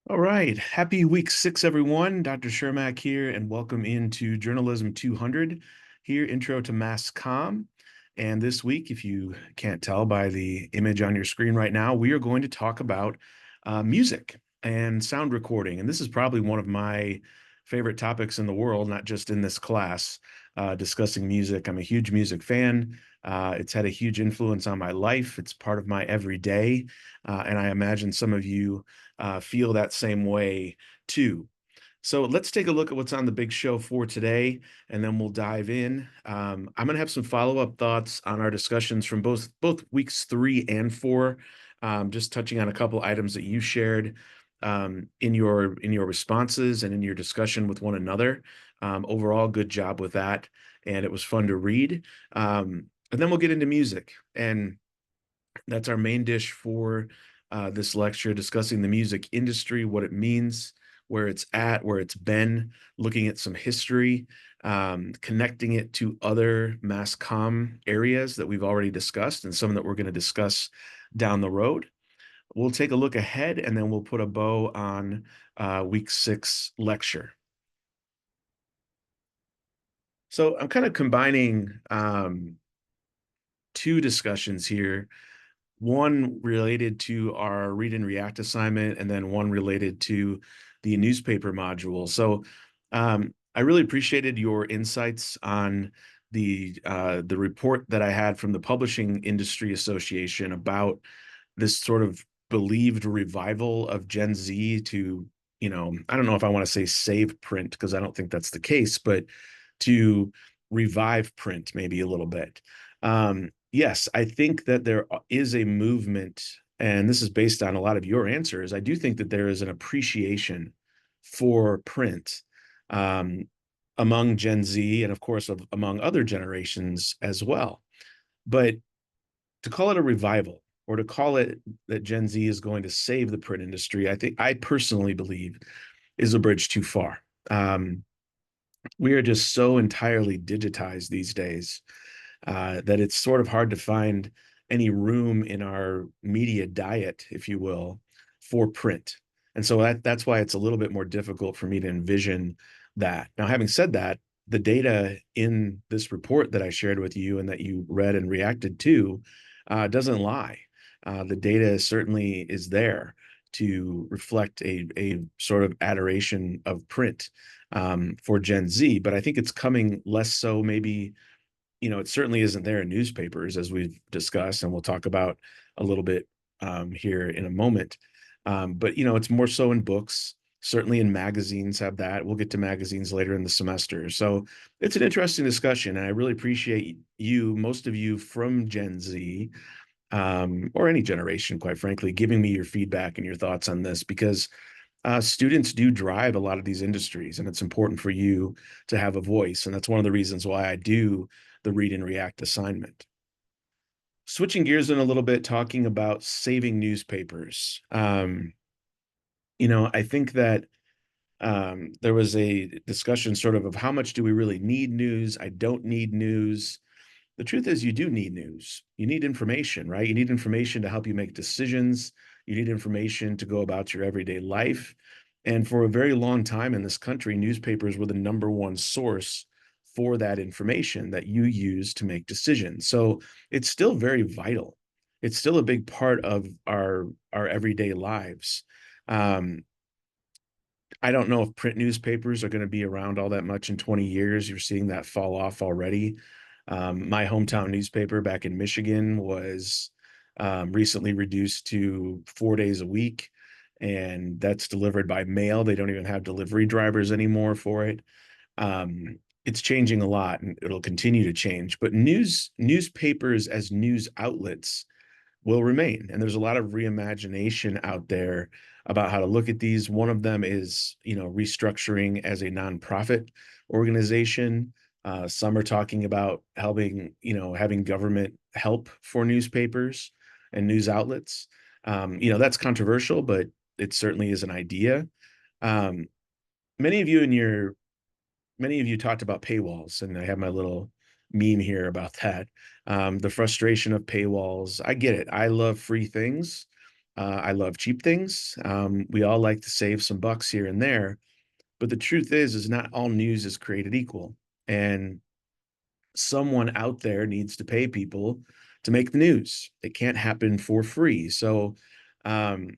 All right. Happy week 6, everyone. Dr. Shermak here, and welcome into Journalism 200 here, Intro to Mass Comm. And this week, if you can't tell by the image on your screen right now, we are going to talk about music and sound recording. And this is probably one of my favorite topics in the world, not just in this class, discussing music. I'm a huge music fan. It's had a huge influence on my life. It's part of my everyday. And I imagine some of you feel that same way too. So let's take a look at what's on the big show for today, and then we'll dive in. I'm going to have some follow-up thoughts on our discussions from both weeks 3 and 4, just touching on a couple items that you shared in your responses and in your discussion with one another. Overall, good job with that, and it was fun to read. And then we'll get into music, and that's our main dish for this lecture, discussing the music industry, what it means, where it's at, where it's been, looking at some history, connecting it to other mass comm areas that we've already discussed and some that we're going to discuss down the road. We'll take a look ahead, and then we'll put a bow on week 6 lecture. So I'm kind of combining two discussions here, one related to our read and react assignment, and then one related to the newspaper module. So I really appreciated your insights on the report that I had from the Publishing Industry Association about this sort of believed revival of Gen Z to, I don't know if I want to say save print, because I don't think that's the case, but to revive print maybe a little bit. Yes, I think that there is a movement, and this is based on a lot of your answers. I do think that there is an appreciation for print among Gen Z, and of course among other generations as well. But to call it a revival, or to call it that Gen Z is going to save the print industry, I personally believe is a bridge too far. We are just so entirely digitized these days that it's sort of hard to find any room in our media diet, if you will, for print. And so that's why it's a little bit more difficult for me to envision that. Now, having said that, the data in this report that I shared with you and that you read and reacted to doesn't lie. The data certainly is there to reflect a sort of adoration of print for Gen Z, but I think it's coming less so. Maybe, it certainly isn't there in newspapers, as we've discussed, and we'll talk about a little bit here in a moment. But, it's more so in books, certainly in magazines have that. We'll get to magazines later in the semester. So it's an interesting discussion, and I really appreciate most of you from Gen Z, or any generation, quite frankly, giving me your feedback and your thoughts on this, because students do drive a lot of these industries, and it's important for you to have a voice. And that's one of the reasons why I do the read and react assignment. Switching gears in a little bit, talking about saving newspapers. I think that there was a discussion sort of how much do we really need news? I don't need news. The truth is, you do need news. You need information, right? You need information to help you make decisions. You need information to go about your everyday life. And for a very long time in this country, newspapers were the number one source for that information that you use to make decisions. So it's still very vital. It's still a big part of our everyday lives. Um, I don't know if print newspapers are going to be around all that much in 20 years. You're seeing that fall off already. My hometown newspaper back in Michigan was recently reduced to 4 days a week, and that's delivered by mail. They don't even have delivery drivers anymore for it. It's changing a lot, and it'll continue to change. But newspapers as news outlets will remain. And there's a lot of reimagination out there about how to look at these. One of them is, restructuring as a nonprofit organization. Some are talking about helping, having government help for newspapers and news outlets. That's controversial, but it certainly is an idea. Um, many of you in your Many of you talked about paywalls, and I have my little meme here about that. The frustration of paywalls. I get it. I love free things, I love cheap things. We all like to save some bucks here and there, but the truth is not all news is created equal. And someone out there needs to pay people to make the news. It can't happen for free. So, um,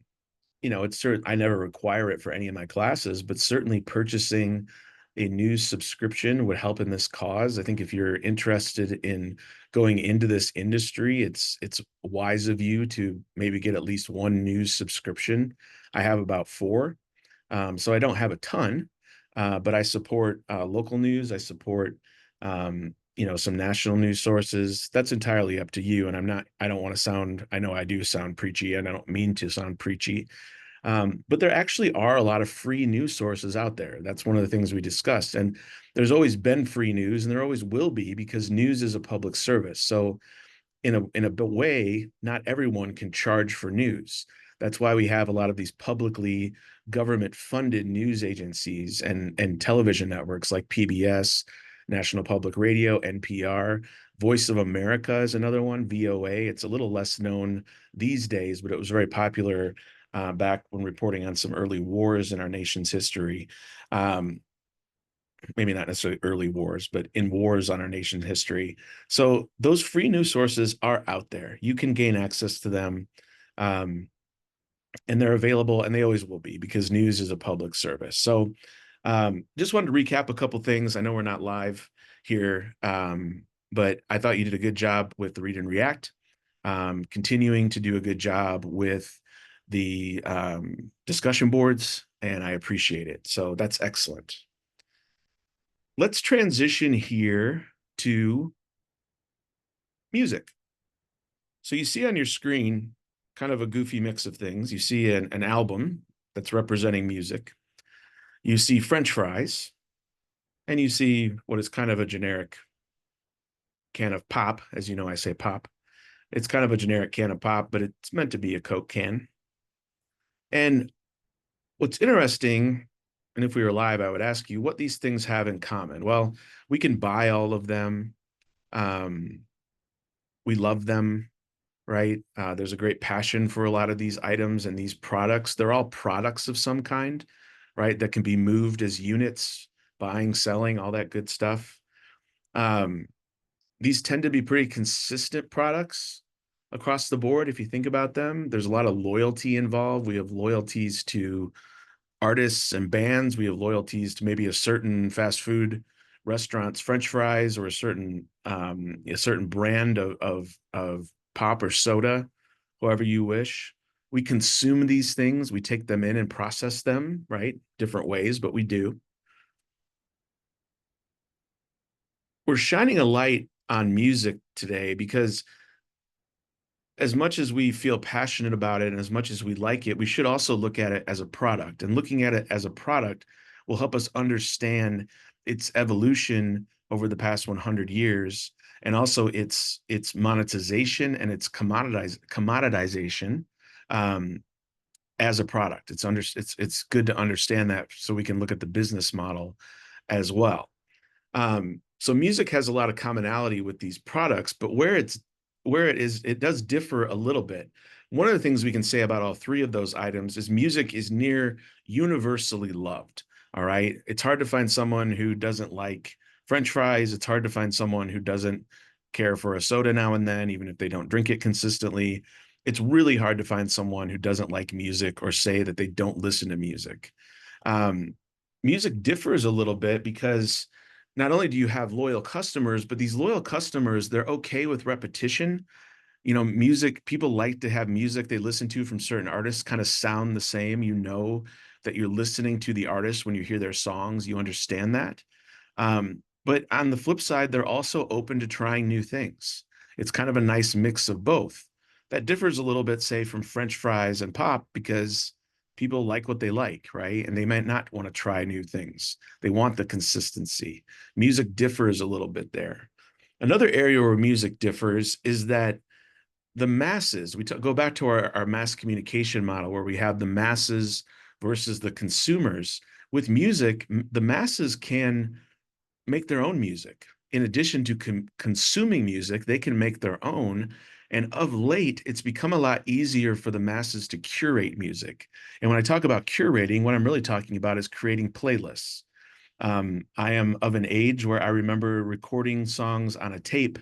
it's certain I never require it for any of my classes, but certainly purchasing a news subscription would help in this cause. I think if you're interested in going into this industry, it's wise of you to maybe get at least one news subscription. I have about four, so I don't have a ton, but I support local news. I support some national news sources. That's entirely up to you. And I don't want to sound, I know I do sound preachy, and I don't mean to sound preachy. But there actually are a lot of free news sources out there. That's one of the things we discussed. And there's always been free news, and there always will be, because news is a public service. So in a way, not everyone can charge for news. That's why we have a lot of these publicly government funded news agencies and television networks like PBS, National Public Radio, NPR. Voice of America is another one, VOA. It's a little less known these days, but it was very popular back when reporting on some early wars in our nation's history. Um, Maybe not necessarily early wars, but in wars on our nation's history. So those free news sources are out there. You can gain access to them, um, and they're available, and they always will be, because news is a public service. So just wanted to recap a couple things. I know we're not live here, but I thought you did a good job with the Read and React, continuing to do a good job with the discussion boards, and I appreciate it. So that's excellent. Let's transition here to music. So you see on your screen kind of a goofy mix of things. You see an album that's representing music. You see French fries, and you see what is kind of a generic can of pop. As you know, I say pop. It's kind of a generic can of pop, but it's meant to be a Coke can. And what's interesting, and if we were live, I would ask you what these things have in common. Well, we can buy all of them. We love them, right? There's a great passion for a lot of these items and these products. They're all products of some kind, right? That can be moved as units, buying, selling, all that good stuff. These tend to be pretty consistent products across the board. If you think about them, there's a lot of loyalty involved. We have loyalties to artists and bands. We have loyalties to maybe a certain fast food restaurant's French fries, or a certain brand of pop or soda, however you wish. We consume these things. We take them in and process them, right? Different ways, but we do. We're shining a light on music today because as much as we feel passionate about it and as much as we like it, we should also look at it as a product. And looking at it as a product will help us understand its evolution over the past 100 years, and also its monetization and its commoditization as a product. It's good to understand that, so we can look at the business model as well. So music has a lot of commonality with these products, but it does differ a little bit. One of the things we can say about all three of those items is music is near universally loved. All right. It's hard to find someone who doesn't like French fries. It's hard to find someone who doesn't care for a soda now and then, even if they don't drink it consistently. It's really hard to find someone who doesn't like music or say that they don't listen to music. Um, Music differs a little bit because not only do you have loyal customers, but these loyal customers, they're okay with repetition. Music, people like to have music they listen to from certain artists kind of sound the same. You know that you're listening to the artist when you hear their songs, you understand that. But on the flip side, they're also open to trying new things. It's kind of a nice mix of both. That differs a little bit, say, from French fries and pop, because people like what they like, right? And they might not want to try new things. They want the consistency. Music differs a little bit there. Another area where music differs is that the masses, go back to our mass communication model, where we have the masses versus the consumers. With music, the masses can make their own music. In addition to consuming music, they can make their own. And of late, it's become a lot easier for the masses to curate music. And when I talk about curating, what I'm really talking about is creating playlists. I am of an age where I remember recording songs on a tape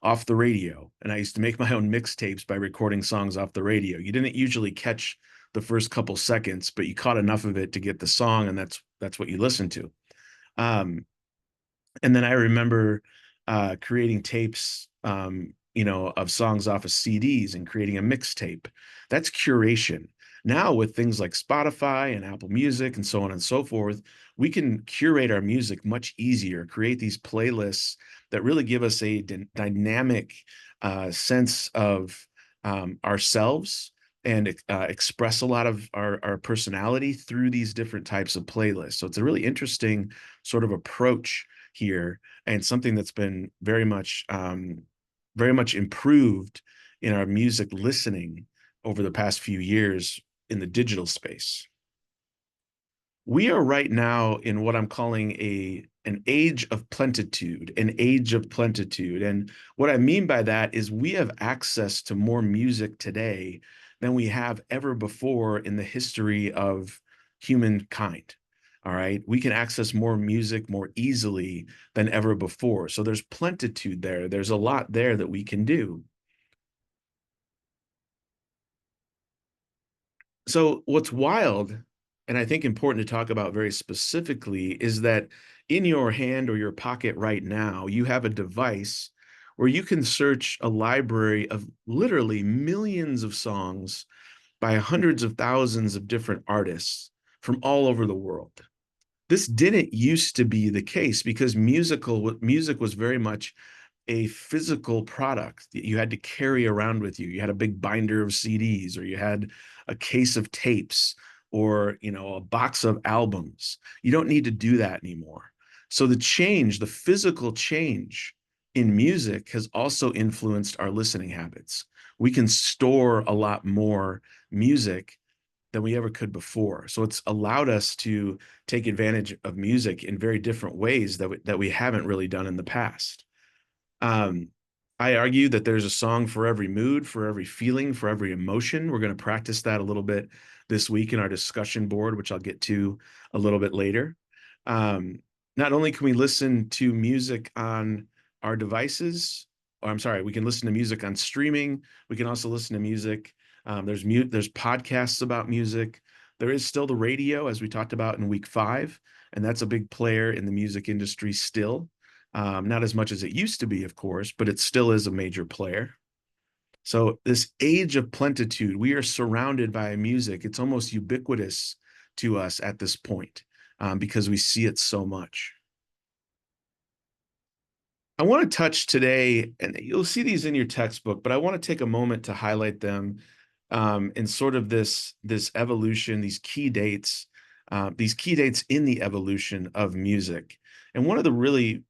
off the radio. And I used to make my own mixtapes by recording songs off the radio. You didn't usually catch the first couple seconds, but you caught enough of it to get the song, and that's what you listened to. Um, and then I remember creating tapes, of songs off of CDs and creating a mixtape. That's curation. Now, with things like Spotify and Apple Music and so on and so forth, we can curate our music much easier, create these playlists that really give us a dynamic sense of ourselves and express a lot of our personality through these different types of playlists. So it's a really interesting sort of approach here, and something that's been very much improved in our music listening over the past few years in the digital space. We are right now in what I'm calling an age of plenitude, an age of plenitude. And what I mean by that is we have access to more music today than we have ever before in the history of humankind. All right. We can access more music more easily than ever before. So there's plenitude there. There's a lot there that we can do. So what's wild, and I think important to talk about very specifically, is that in your hand or your pocket right now, you have a device where you can search a library of literally millions of songs by hundreds of thousands of different artists from all over the world. This didn't used to be the case because music was very much a physical product that you had to carry around with you. You had a big binder of CDs, or you had a case of tapes, or a box of albums. You don't need to do that anymore. So the physical change in music has also influenced our listening habits. We can store a lot more music than we ever could before. So it's allowed us to take advantage of music in very different ways that we haven't really done in the past. Um, I argue that there's a song for every mood, for every feeling, for every emotion. We're going to practice that a little bit this week in our discussion board, which I'll get to a little bit later. Um, Not only can we listen to music on our devices, or I'm sorry, we can listen to music on streaming. We can also listen to music. There's podcasts about music. There is still the radio, as we talked about in week 5, and that's a big player in the music industry still. Not as much as it used to be, of course, but it still is a major player. So this age of plenitude, we are surrounded by music. It's almost ubiquitous to us at this point, because we see it so much. I want to touch today, and you'll see these in your textbook, but I want to take a moment to highlight them in sort of this evolution, these key dates in the evolution of music. And one of the really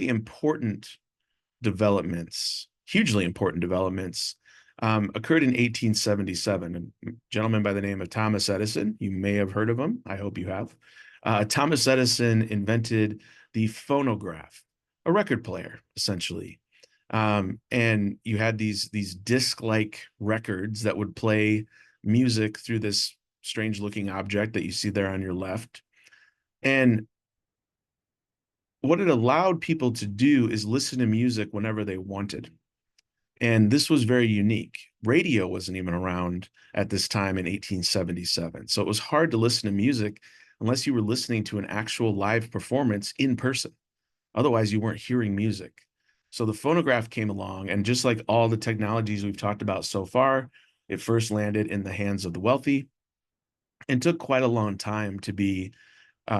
important developments, hugely important developments, occurred in 1877. A gentleman by the name of Thomas Edison. You may have heard of him. I hope you have. Thomas Edison invented the phonograph, a record player, essentially. And you had these disc-like records that would play music through this strange-looking object that you see there on your left. And what it allowed people to do is listen to music whenever they wanted. And this was very unique. Radio wasn't even around at this time in 1877. So it was hard to listen to music unless you were listening to an actual live performance in person. Otherwise, you weren't hearing music. So the phonograph came along, and just like all the technologies we've talked about so far, it first landed in the hands of the wealthy and took quite a long time to be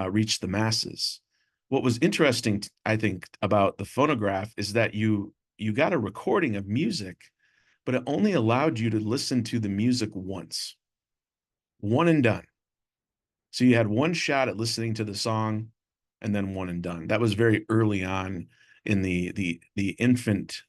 reach the masses. What was interesting, I think, about the phonograph is that you got a recording of music, but it only allowed you to listen to the music once, one and done. So you had one shot at listening to the song, and then one and done. That was very early on in the infant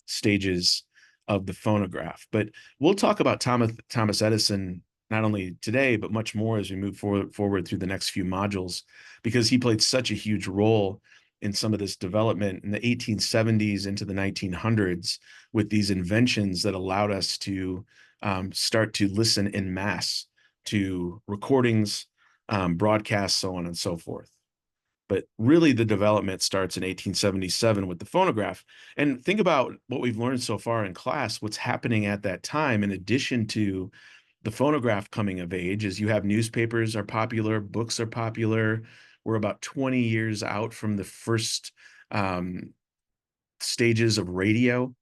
stages of the phonograph. But we'll talk about Thomas Edison not only today, but much more as we move forward through the next few modules, because he played such a huge role in some of this development in the 1870s into the 1900s with these inventions that allowed us to start to listen in mass to recordings, broadcasts, so on and so forth. But really, the development starts in 1877 with the phonograph. And think about what we've learned so far in class, what's happening at that time, in addition to the phonograph coming of age, is you have newspapers are popular, books are popular. We're about 20 years out from the first um, stages of radio.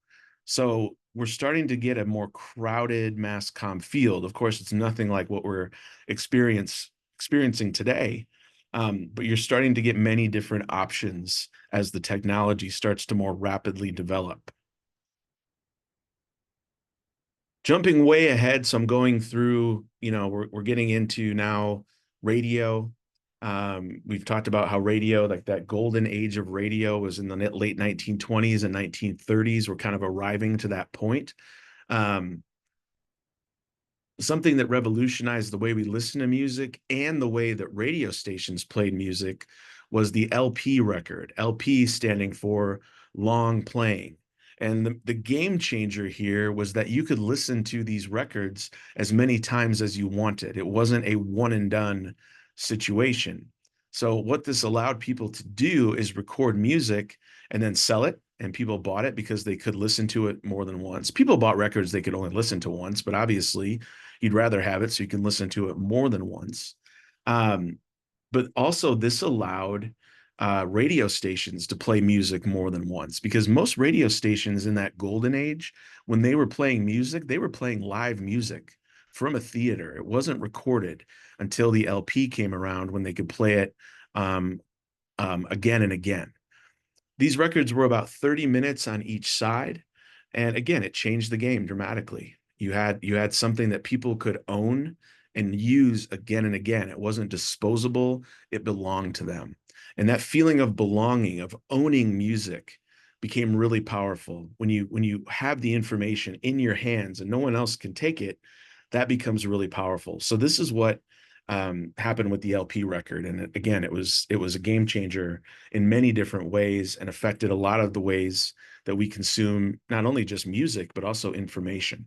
So we're starting to get a more crowded mass comm field. Of course, it's nothing like what we're experiencing today, but you're starting to get many different options as the technology starts to more rapidly develop. Jumping way ahead, so I'm going through, we're getting into now radio. We've talked about how radio, like that golden age of radio, was in the late 1920s and 1930s. We're kind of arriving to that point. Um, Something that revolutionized the way we listen to music and the way that radio stations played music was the LP record, LP standing for long playing. And the game changer here was that you could listen to these records as many times as you wanted. It wasn't a one and done situation. So, what this allowed people to do is record music and then sell it. And people bought it because they could listen to it more than once. People bought records they could only listen to once, but obviously you'd rather have it so you can listen to it more than once. Um, but also, this allowed radio stations to play music more than once, because most radio stations in that golden age, when they were playing music, they were playing live music from a theater. It wasn't recorded until the LP came around, when they could play it um, again and again. These records were about 30 minutes on each side. And again, it changed the game dramatically. You had something that people could own and use again and again. It wasn't disposable, it belonged to them. And that feeling of belonging, of owning music, became really powerful. When you have the information in your hands and no one else can take it, that becomes really powerful. So this is what happened with the LP record. And again, it was a game changer in many different ways, and affected a lot of the ways that we consume not only just music, but also information.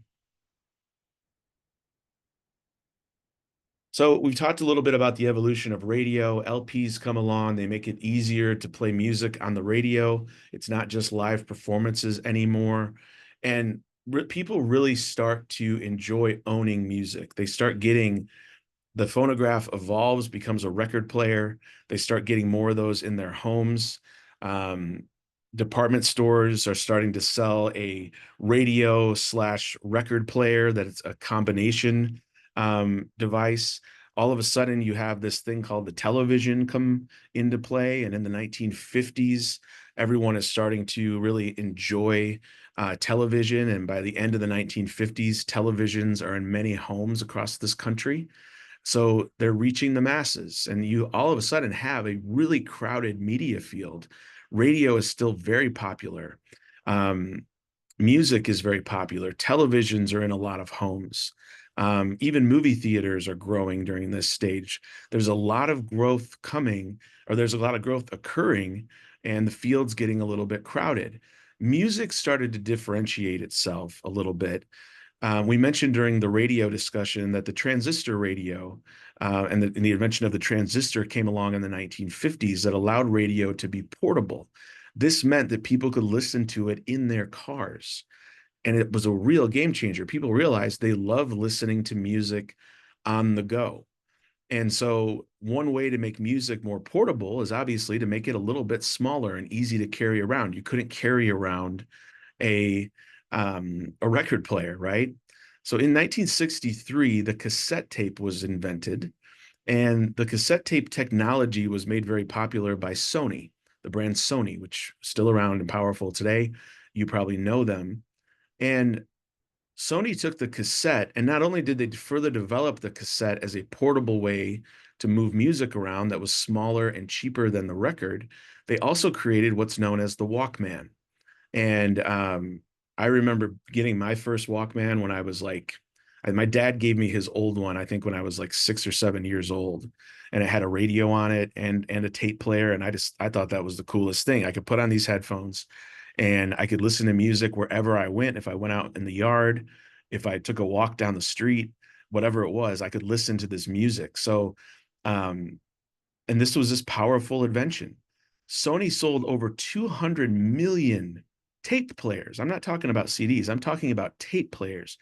So we've talked a little bit about the evolution of radio. LPs come along, they make it easier to play music on the radio. It's not just live performances anymore. And people really start to enjoy owning music. They start getting the phonograph evolves, becomes a record player. They start getting more of those in their homes. Um, Department stores are starting to sell a radio slash record player that it's a combination device. All of a sudden, you have this thing called the television come into play. And in the 1950s, everyone is starting to really enjoy television. And by the end of the 1950s, televisions are in many homes across this country. So they're reaching the masses, and you all of a sudden have a really crowded media field. Radio is still very popular. Um, Music is very popular. Televisions are in a lot of homes. Even movie theaters are growing during this stage. There's a lot of growth coming, or there's a lot of growth occurring, and the field's getting a little bit crowded. Music started to differentiate itself a little bit. We mentioned during the radio discussion that the transistor radio and the invention of the transistor came along in the 1950s that allowed radio to be portable. This meant that people could listen to it in their cars. And it was a real game changer. People realized they love listening to music on the go. And so, one way to make music more portable is obviously to make it a little bit smaller and easy to carry around. You couldn't carry around a a record player, right? So in 1963, the cassette tape was invented, and the cassette tape technology was made very popular by Sony, the brand Sony, which is still around and powerful today. You probably know them. And Sony took the cassette, and not only did they further develop the cassette as a portable way to move music around that was smaller and cheaper than the record, they also created what's known as the Walkman. And I remember getting my first Walkman when I was like My dad gave me his old one, I think when I was like 6 or 7 years old, and it had a radio on it and a tape player. And I thought that was the coolest thing. I could put on these headphones and I could listen to music wherever I went. If I went out in the yard, if I took a walk down the street, whatever it was, I could listen to this music. So, um, and this was this powerful invention. Sony sold over 200 million tape players. I'm not talking about CDs, I'm talking about tape players.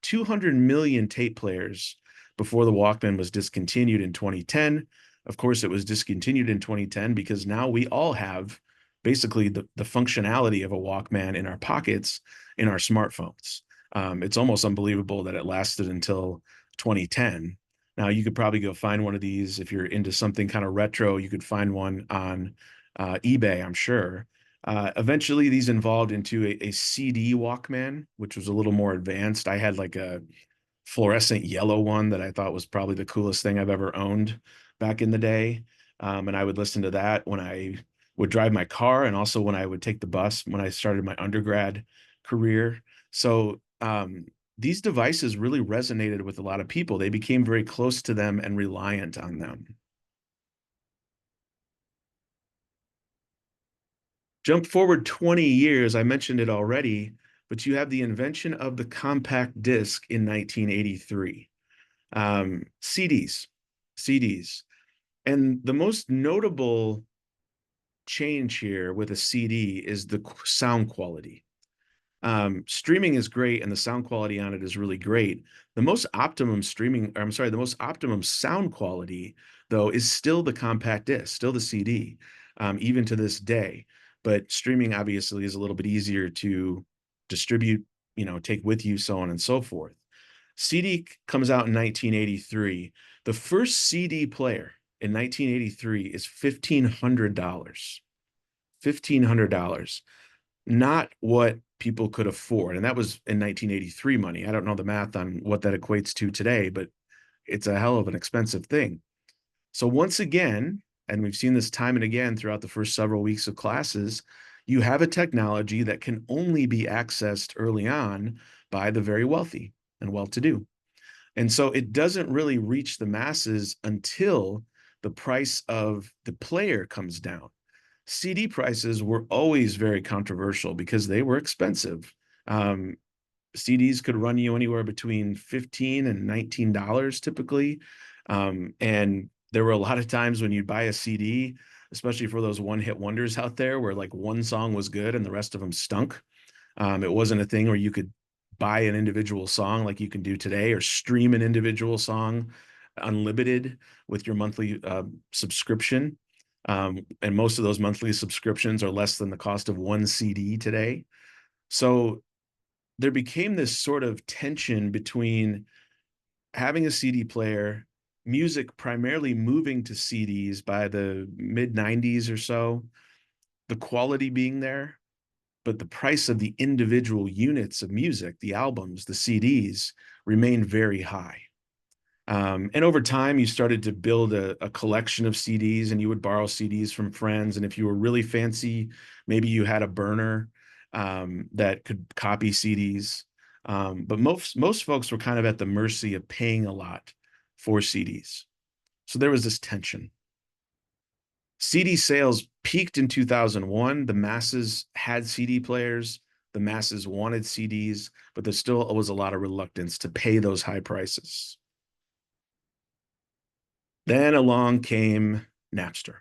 200 million tape players before the Walkman was discontinued in 2010. Of course, it was discontinued in 2010 because now we all have basically the functionality of a Walkman in our pockets in our smartphones. It's almost unbelievable that it lasted until 2010. Now, you could probably go find one of these if you're into something kind of retro. You could find one on eBay, I'm sure. Eventually, these evolved into a CD Walkman, which was a little more advanced. I had like a fluorescent yellow one that I thought was probably the coolest thing I've ever owned back in the day. And I would listen to that when I would drive my car and also when I would take the bus when I started my undergrad career. So these devices really resonated with a lot of people. They became very close to them and reliant on them. Jump forward 20 years, I mentioned it already, but you have the invention of the compact disc in 1983. CDs, CDs. And the most notable change here with a CD is the sound quality. Streaming is great and the sound quality on it is really great. The most optimum streaming, or I'm sorry, the most optimum sound quality, though, is still the compact disc, still the CD, even to this day. But streaming obviously is a little bit easier to distribute, take with you, so on and so forth. CD comes out in 1983. The first CD player in 1983 is $1,500. $1,500. Not what people could afford. And that was in 1983 money. I don't know the math on what that equates to today, but it's a hell of an expensive thing. So once again, and we've seen this time and again throughout the first several weeks of classes, you have a technology that can only be accessed early on by the very wealthy and well-to-do. And so it doesn't really reach the masses until the price of the player comes down. CD prices were always very controversial because they were expensive. Um, CDs could run you anywhere between $15 and $19 typically. And there were a lot of times when you'd buy a CD, especially for those one-hit wonders out there, where like one song was good and the rest of them stunk. It wasn't a thing where you could buy an individual song like you can do today or stream an individual song unlimited with your monthly subscription. And most of those monthly subscriptions are less than the cost of one CD today. So there became this sort of tension between having a CD player, music primarily moving to CDs by the mid 90s or so, the quality being there, but the price of the individual units of music, the albums, the CDs, remained very high. And over time, you started to build a collection of CDs, and you would borrow CDs from friends. And if you were really fancy, maybe you had a burner that could copy CDs. But most folks were kind of at the mercy of paying a lot for CDs. So there was this tension. CD sales peaked in 2001. The masses had CD players. The masses wanted CDs, but there still was a lot of reluctance to pay those high prices. Then along came Napster.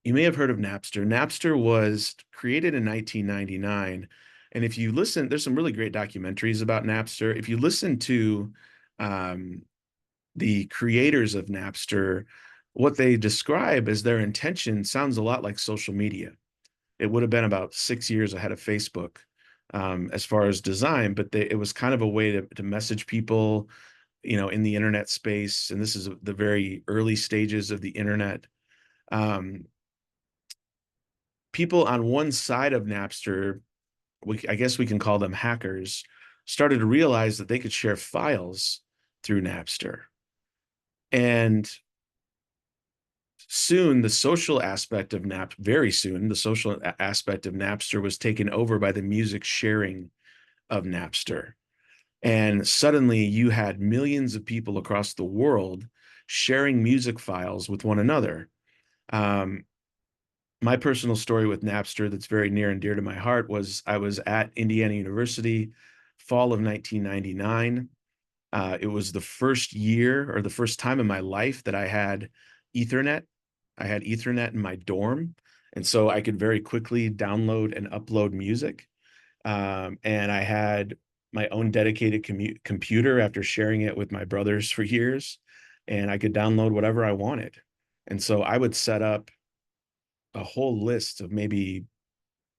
You may have heard of Napster. Napster was created in 1999. And if you listen, there's some really great documentaries about Napster. If you listen to um, the creators of Napster, what they describe as their intention sounds a lot like social media. It would have been about 6 years ahead of Facebook as far as design, but it was kind of a way to message people, in the internet space. And this is the very early stages of the internet. Um, People on one side of Napster, I guess we can call them hackers, started to realize that they could share files through Napster. And soon the social aspect of very soon, the social aspect of Napster was taken over by the music sharing of Napster. And suddenly you had millions of people across the world sharing music files with one another. Um, my personal story with Napster that's very near and dear to my heart was I was at Indiana University, fall of 1999. It was the first year or the first time in my life that I had Ethernet. I had Ethernet in my dorm. And so I could very quickly download and upload music. And I had my own dedicated computer after sharing it with my brothers for years. And I could download whatever I wanted. And so I would set up a whole list of maybe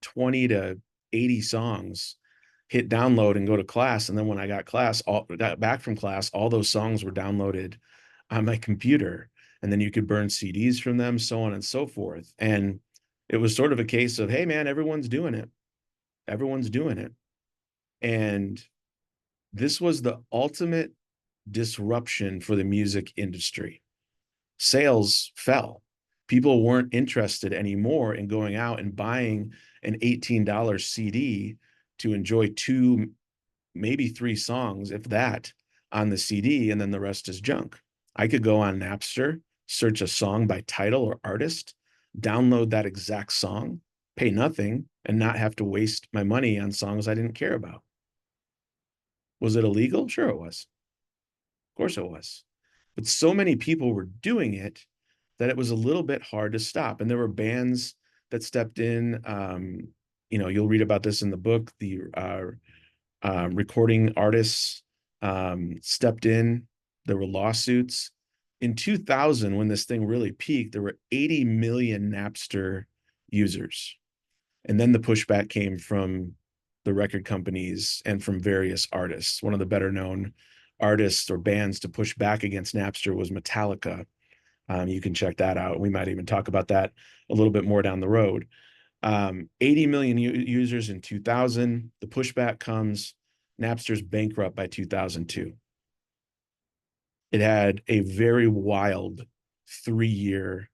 20 to 80 songs, hit download and go to class. And then when I got back from class, all those songs were downloaded on my computer. And then you could burn CDs from them, so on and so forth. And it was sort of a case of, hey man, everyone's doing it. Everyone's doing it. And this was the ultimate disruption for the music industry. Sales fell. People weren't interested anymore in going out and buying an $18 CD to enjoy two, maybe three songs, if that, on the CD, and then the rest is junk. I could go on Napster, search a song by title or artist, download that exact song, pay nothing, and not have to waste my money on songs I didn't care about. Was it illegal? Sure it was. Of course it was. But so many people were doing it that it was a little bit hard to stop. And there were bands that stepped in. You'll read about this in the book. The recording artists stepped in. There were lawsuits. In 2000, when this thing really peaked, there were 80 million Napster users. And then the pushback came from the record companies and from various artists. One of the better known artists or bands to push back against Napster was Metallica. You can check that out. We might even talk about that a little bit more down the road. 80 million users in 2000. The pushback comes. Napster's bankrupt by 2002. It had a very wild 3-year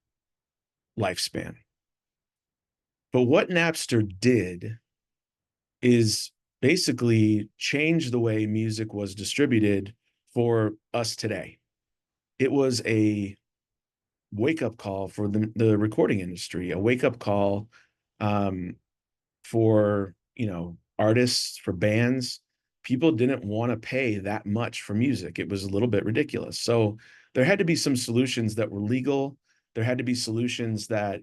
lifespan. But what Napster did is basically change the way music was distributed for us today. It was a wake-up call for the recording industry, a wake-up call for artists, for bands. People didn't want to pay that much for music. It was a little bit ridiculous. So there had to be some solutions that were legal. There had to be solutions that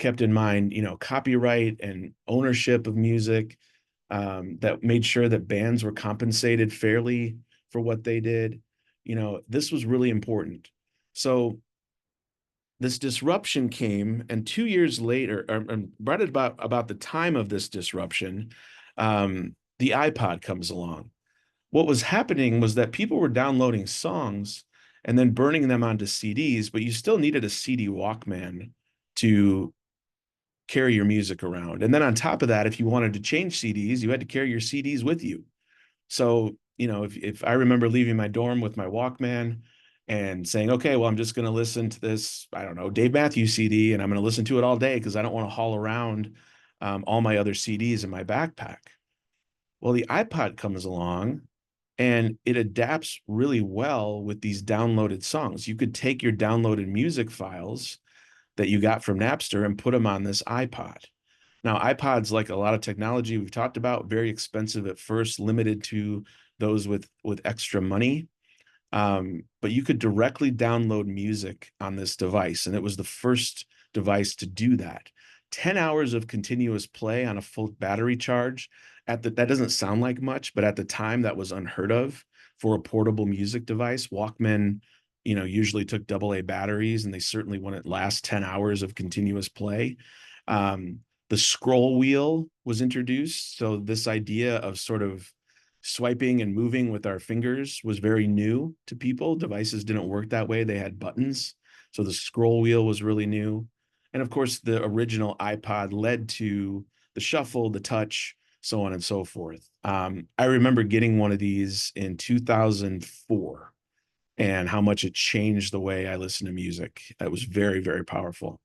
kept in mind, copyright and ownership of music, that made sure that bands were compensated fairly for what they did. This was really important. So this disruption came, and 2 years later, or right about the time of this disruption, the iPod comes along. What was happening was that people were downloading songs and then burning them onto CDs, but you still needed a CD Walkman to carry your music around. And then on top of that, if you wanted to change CDs, you had to carry your CDs with you. So, if I remember leaving my dorm with my Walkman and saying, okay, well, I'm just going to listen to this, I don't know, Dave Matthews CD, and I'm going to listen to it all day because I don't want to haul around all my other CDs in my backpack. Well, the iPod comes along and it adapts really well with these downloaded songs. You could take your downloaded music files that you got from Napster and put them on this iPod. Now, iPods, like a lot of technology we've talked about, very expensive at first, limited to those with extra money. But you could directly download music on this device, and it was the first device to do that. 10 hours of continuous play on a full battery charge. That doesn't sound like much, but at the time that was unheard of for a portable music device. Walkman, usually took AA batteries, and they certainly wouldn't last 10 hours of continuous play. The scroll wheel was introduced. So this idea of sort of swiping and moving with our fingers was very new to people. Devices didn't work that way. They had buttons. So the scroll wheel was really new. And of course, the original iPod led to the shuffle, the touch, so on and so forth. I remember getting one of these in 2004 and how much it changed the way I listen to music. It was very, very powerful.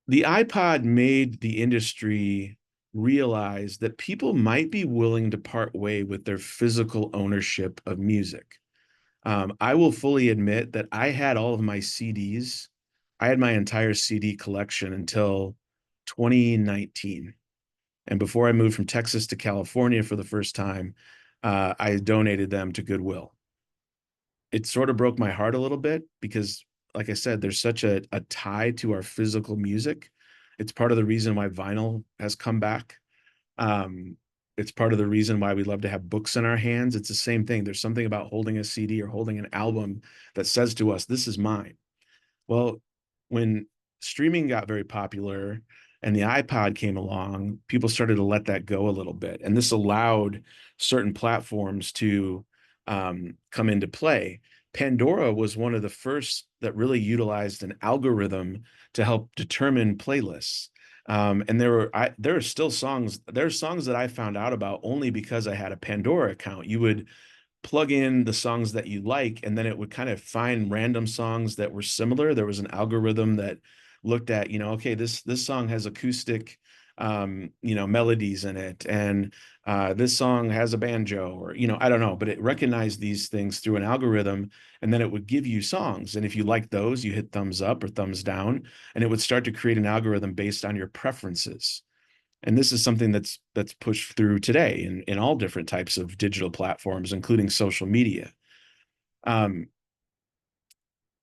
The iPod made the industry realize that people might be willing to part way with their physical ownership of music. I will fully admit that I had all of my CDs. I had my entire CD collection until 2019. And before I moved from Texas to California for the first time, I donated them to Goodwill. It sort of broke my heart a little bit because, like I said, there's such a tie to our physical music. It's part of the reason why vinyl has come back. Um, it's part of the reason why we love to have books in our hands. It's the same thing. There's something about holding a CD or holding an album that says to us, this is mine. Well, when streaming got very popular and the iPod came along, people started to let that go a little bit. And this allowed certain platforms to come into play. Pandora was one of the first that really utilized an algorithm to help determine playlists. And there are still songs, there are songs that I found out about only because I had a Pandora account. You would plug in the songs that you like, and then it would kind of find random songs that were similar. There was an algorithm that looked at, okay, this song has acoustic, melodies in it, and this song has a banjo, or I don't know, but it recognized these things through an algorithm, and then it would give you songs. And if you like those, you hit thumbs up or thumbs down, and it would start to create an algorithm based on your preferences. And this is something that's pushed through today in all different types of digital platforms, including social media. Um,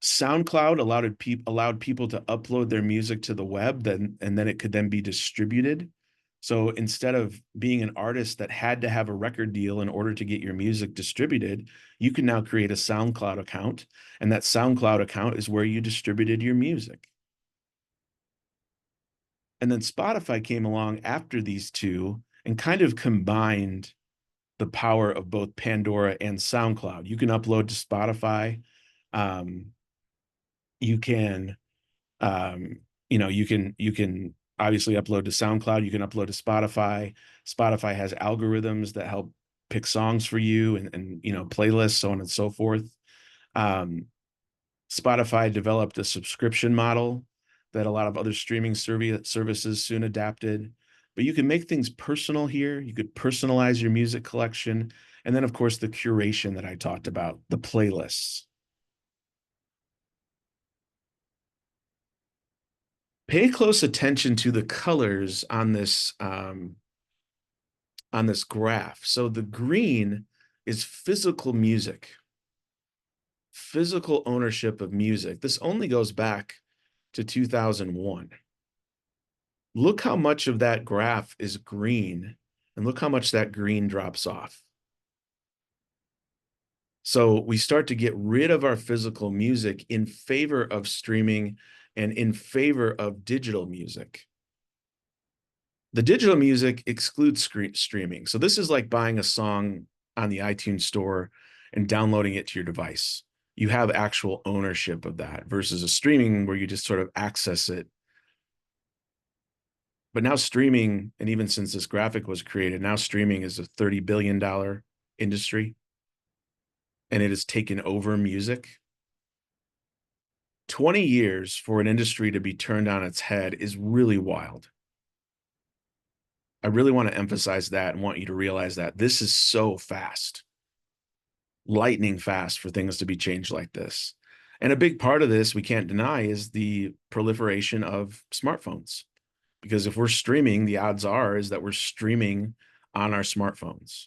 SoundCloud allowed people to upload their music to the web, and then it could then be distributed. So instead of being an artist that had to have a record deal in order to get your music distributed, you can now create a SoundCloud account, and that SoundCloud account is where you distributed your music. And then Spotify came along after these two and kind of combined the power of both Pandora and SoundCloud. You can upload to Spotify. Um, you can, you can obviously upload to SoundCloud. You can upload to Spotify. Spotify has algorithms that help pick songs for you and playlists, so on and so forth. Um, Spotify developed a subscription model that a lot of other streaming services soon adapted. But you can make things personal here. You could personalize your music collection. And then, of course, the curation that I talked about, the playlists. Pay close attention to the colors on this graph. So the green is physical music, physical ownership of music. This only goes back to 2001. Look how much of that graph is green, and look how much that green drops off. So we start to get rid of our physical music in favor of streaming and in favor of digital music. The digital music excludes streaming. So this is like buying a song on the iTunes store and downloading it to your device. You have actual ownership of that versus a streaming where you just sort of access it. But now streaming, and even since this graphic was created, now streaming is a $30 billion industry, and it has taken over music. 20 years for an industry to be turned on its head is really wild. I really want to emphasize that and want you to realize that this is so fast, lightning fast for things to be changed like this. And a big part of this, we can't deny, is the proliferation of smartphones. Because if we're streaming, the odds are is that we're streaming on our smartphones,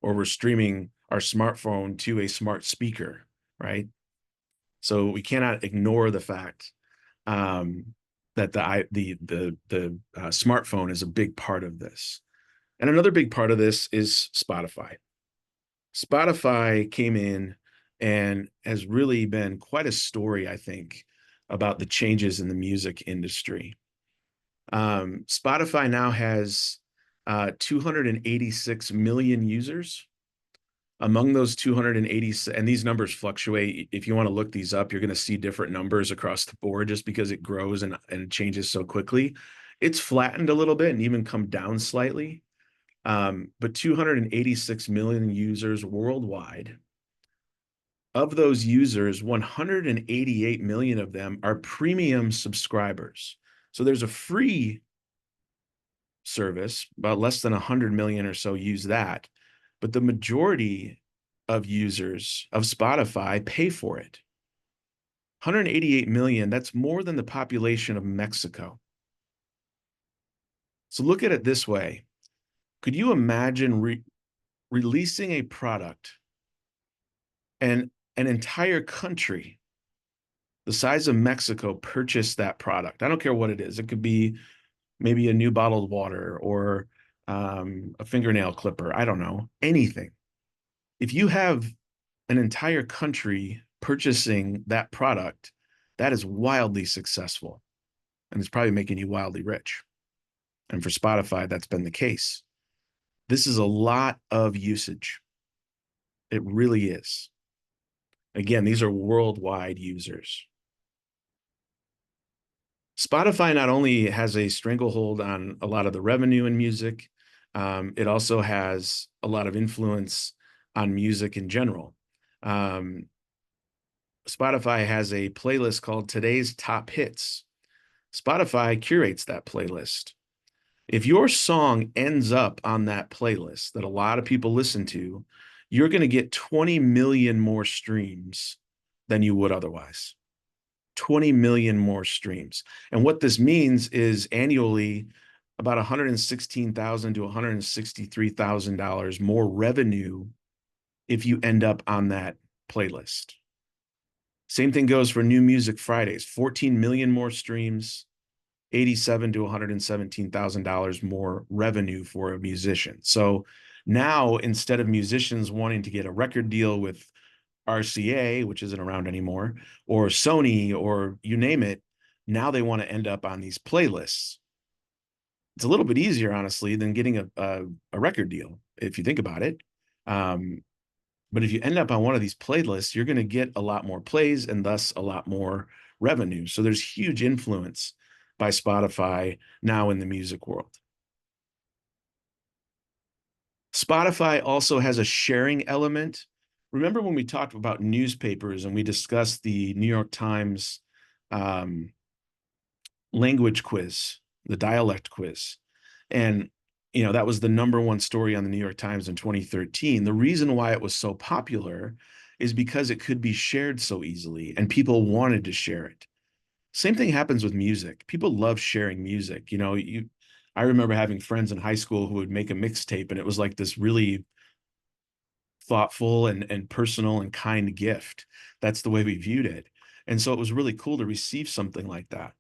or we're streaming our smartphone to a smart speaker, right? So we cannot ignore the fact that the smartphone is a big part of this. And another big part of this is Spotify. Spotify came in and has really been quite a story, I think, about the changes in the music industry. Spotify now has 286 million users. Among those 280, and these numbers fluctuate. If you want to look these up, you're going to see different numbers across the board just because it grows and changes so quickly. It's flattened a little bit and even come down slightly. But 286 million users worldwide. Of those users, 188 million of them are premium subscribers. So there's a free service, about less than 100 million or so use that. But the majority of users of Spotify pay for it. 188 million, that's more than the population of Mexico. So look at it this way. Could you imagine releasing a product and an entire country the size of Mexico purchased that product? I don't care what it is. It could be maybe a new bottled water or a fingernail clipper. I don't know, anything. If you have an entire country purchasing that product, that is wildly successful. And it's probably making you wildly rich. And for Spotify, that's been the case. This is a lot of usage. It really is. Again, these are worldwide users. Spotify not only has a stranglehold on a lot of the revenue in music, it also has a lot of influence on music in general. Spotify has a playlist called Today's Top Hits. Spotify curates that playlist. If your song ends up on that playlist that a lot of people listen to, you're going to get 20 million more streams than you would otherwise. 20 million more streams. And what this means is annually about $116,000 to $163,000 more revenue if you end up on that playlist. Same thing goes for New Music Fridays, 14 million more streams, $87,000 to $117,000 more revenue for a musician. So now, instead of musicians wanting to get a record deal with RCA, which isn't around anymore, or Sony, or you name it, now they want to end up on these playlists. It's a little bit easier, honestly, than getting a record deal, if you think about it. But if you end up on one of these playlists, you're going to get a lot more plays and thus a lot more revenue. So there's huge influence by Spotify now in the music world. Spotify also has a sharing element. Remember when we talked about newspapers and we discussed the New York Times language quiz, the dialect quiz? And, you know, that was the #1 story on the New York Times in 2013. The reason why it was so popular is because it could be shared so easily and people wanted to share it. Same thing happens with music. People love sharing music. You know, I remember having friends in high school who would make a mixtape, and it was like this really thoughtful and personal and kind gift. That's the way we viewed it. And so it was really cool to receive something like that.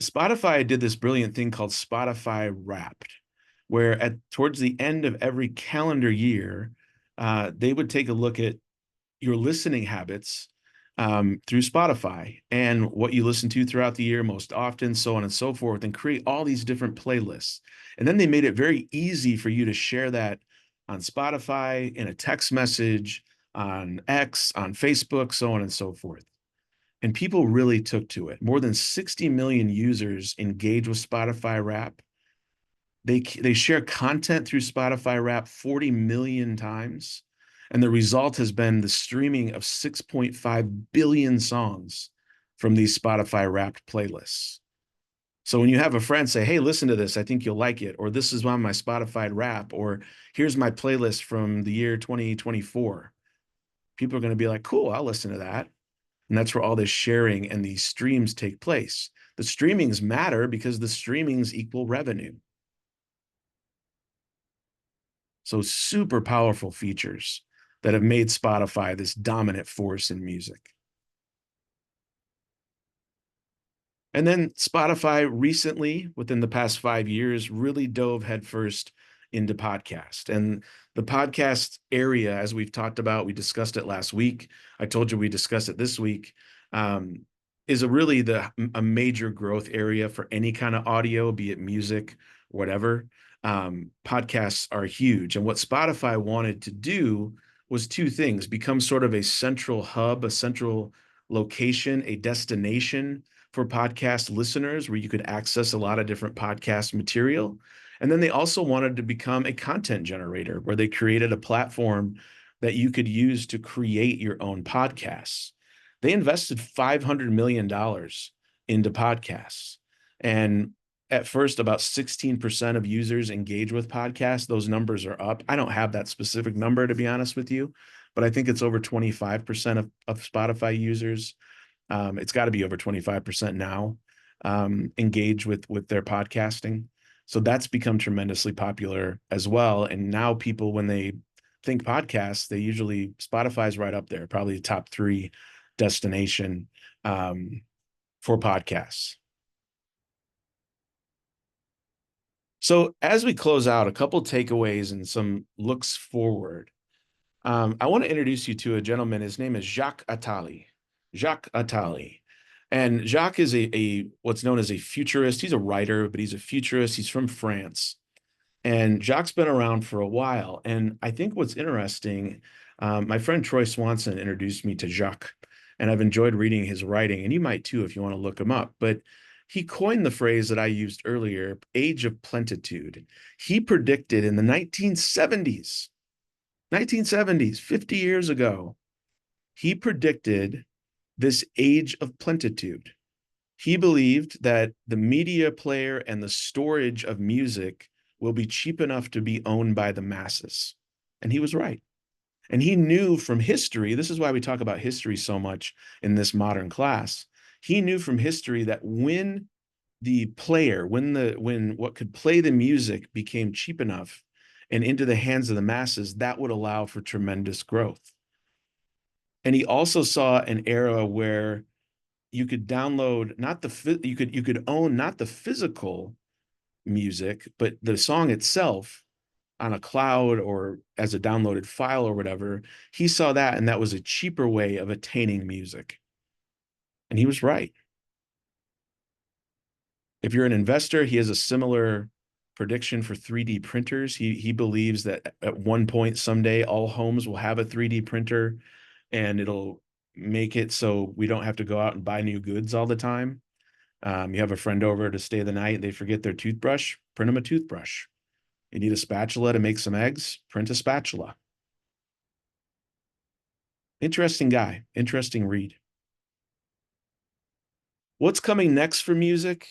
Spotify did this brilliant thing called Spotify Wrapped, where towards the end of every calendar year, they would take a look at your listening habits through Spotify and what you listen to throughout the year most often, so on and so forth, and create all these different playlists. And then they made it very easy for you to share that on Spotify, in a text message, on X, on Facebook, so on and so forth. And people really took to it. More than 60 million users engage with Spotify Wrap. They share content through Spotify Wrap 40 million times. And the result has been the streaming of 6.5 billion songs from these Spotify Wrapped playlists. So when you have a friend say, hey, listen to this, I think you'll like it, or this is on my Spotify Wrap, or here's my playlist from the year 2024, people are going to be like, cool, I'll listen to that. And that's where all this sharing and these streams take place. The streamings matter because the streamings equal revenue. So super powerful features that have made Spotify this dominant force in music. And then Spotify recently, within the past 5 years, really dove headfirst into podcast. And the podcast area, as we've talked about, we discussed it last week. I told you we discussed it this week, is a major growth area for any kind of audio, be it music, whatever. Podcasts are huge. And what Spotify wanted to do was two things: become sort of a central hub, a central location, a destination for podcast listeners where you could access a lot of different podcast material. And then they also wanted to become a content generator where they created a platform that you could use to create your own podcasts. They invested $500 million into podcasts. And at first, about 16% of users engage with podcasts. Those numbers are up. I don't have that specific number, to be honest with you, but I think it's over 25% of Spotify users. It's got to be over 25% now, engage with their podcasting. So that's become tremendously popular as well. And now people, when they think podcasts, they usually, Spotify's right up there, probably the top three destination for podcasts. So as we close out, a couple takeaways and some looks forward. I want to introduce you to a gentleman. His name is Jacques Attali. Jacques Attali. And Jacques is a what's known as a futurist. He's a writer, but he's a futurist. He's from France. And Jacques been around for a while. And I think what's interesting, my friend Troy Swanson introduced me to Jacques, and I've enjoyed reading his writing. And you might too if you want to look him up. But he coined the phrase that I used earlier, age of plenitude. He predicted in the 1970s, 50 years ago, he predicted this age of plenitude. He believed that the media player and the storage of music will be cheap enough to be owned by the masses. And he was right. And he knew from history, this is why we talk about history so much in this modern class. He knew from history that when the player, when what could play the music became cheap enough and into the hands of the masses, that would allow for tremendous growth. And he also saw an era where you could download not the you could own not the physical music, but the song itself on a cloud or as a downloaded file or whatever. He saw that, and that was a cheaper way of attaining music. And he was right. If you're an investor, he has a similar prediction for 3D printers. He believes that at one point someday all homes will have a 3D printer, and it'll make it so we don't have to go out and buy new goods all the time. You have a friend over to stay the night, they forget their toothbrush, print them a toothbrush. You need a spatula to make some eggs, print a spatula. Interesting guy, interesting read. What's coming next for music?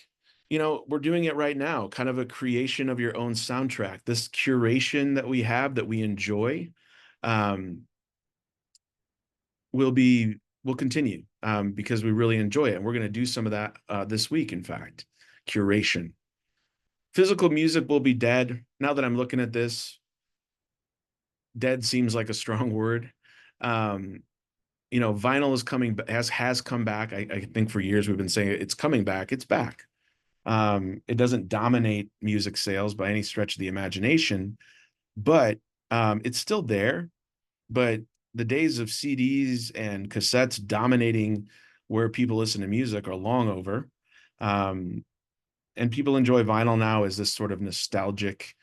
You know, we're doing it right now, kind of a creation of your own soundtrack. This curation that we have that we enjoy um, will continue because we really enjoy it. And we're going to do some of that this week, in fact, curation. Physical music will be dead. Now that I'm looking at this, dead seems like a strong word. You know, vinyl is coming, has come back. I think for years we've been saying it's coming back. It's back. It doesn't dominate music sales by any stretch of the imagination, but it's still there. But the days of CDs and cassettes dominating where people listen to music are long over. And people enjoy vinyl now as this sort of nostalgic,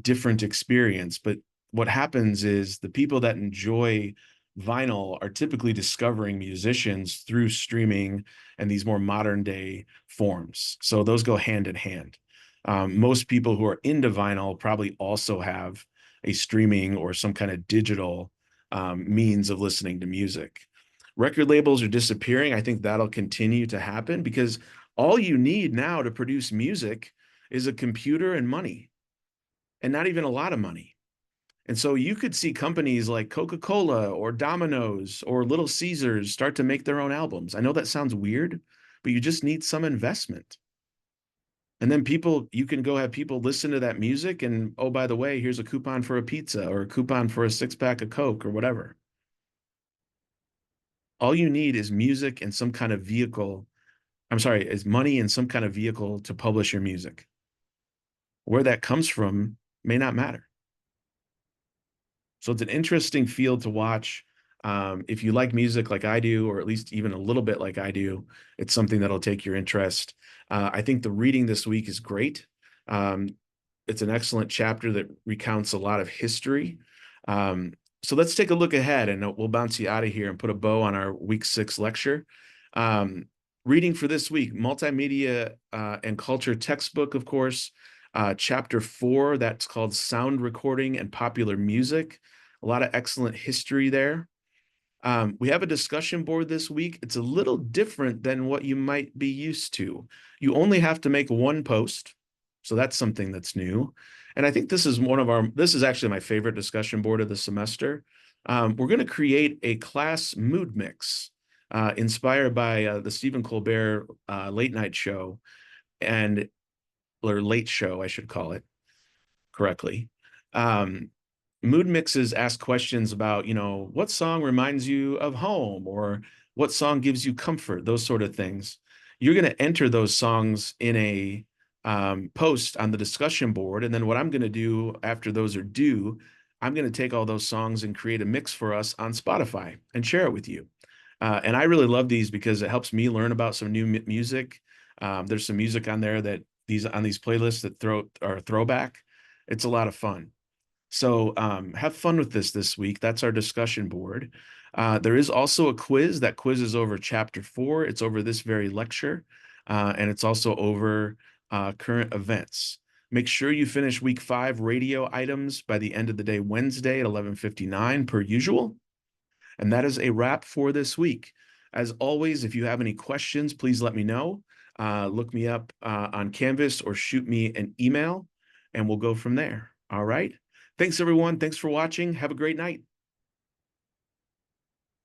different experience. But what happens is the people that enjoy vinyl are typically discovering musicians through streaming and these more modern day forms. So those go hand in hand. Most people who are into vinyl probably also have a streaming or some kind of digital means of listening to music. Record labels are disappearing. I think that'll continue to happen because all you need now to produce music is a computer and money, and not even a lot of money. And so you could see companies like Coca-Cola or Domino's or Little Caesars start to make their own albums. I know that sounds weird, but you just need some investment. And then you can go have people listen to that music and, oh, by the way, here's a coupon for a pizza or a coupon for a 6-pack of Coke or whatever. All you need is music and some kind of vehicle. I'm sorry, is money and some kind of vehicle to publish your music. Where that comes from may not matter. So it's an interesting field to watch. If you like music like I do, or at least even a little bit like I do, it's something that'll take your interest. I think the reading this week is great. It's an excellent chapter that recounts a lot of history. So let's take a look ahead, and we'll bounce you out of here and put a bow on our week 6 lecture. Reading for this week, Multimedia and Culture textbook, of course. Chapter 4, that's called Sound Recording and Popular Music. A lot of excellent history there. We have a discussion board this week. It's a little different than what you might be used to. You only have to make one post. So that's something that's new. And I think this is actually my favorite discussion board of the semester. We're going to create a class mood mix inspired by the Stephen Colbert late night show and or late show, I should call it correctly. Um, Mood mixes ask questions about, what song reminds you of home or what song gives you comfort, those sort of things. You're going to enter those songs in a post on the discussion board. And then what I'm going to do after those are due, I'm going to take all those songs and create a mix for us on Spotify and share it with you. And I really love these because it helps me learn about some new music. There's some music on there that these playlists that are throwback. It's a lot of fun. So have fun with this week. That's our discussion board. There is also a quiz. That quiz is over chapter 4. It's over this very lecture, and it's also over current events. Make sure you finish week 5 radio items by the end of the day, Wednesday at 11:59 per usual. And that is a wrap for this week. As always, if you have any questions, please let me know. Look me up on Canvas or shoot me an email, and we'll go from there. All right. Thanks, everyone. Thanks for watching. Have a great night.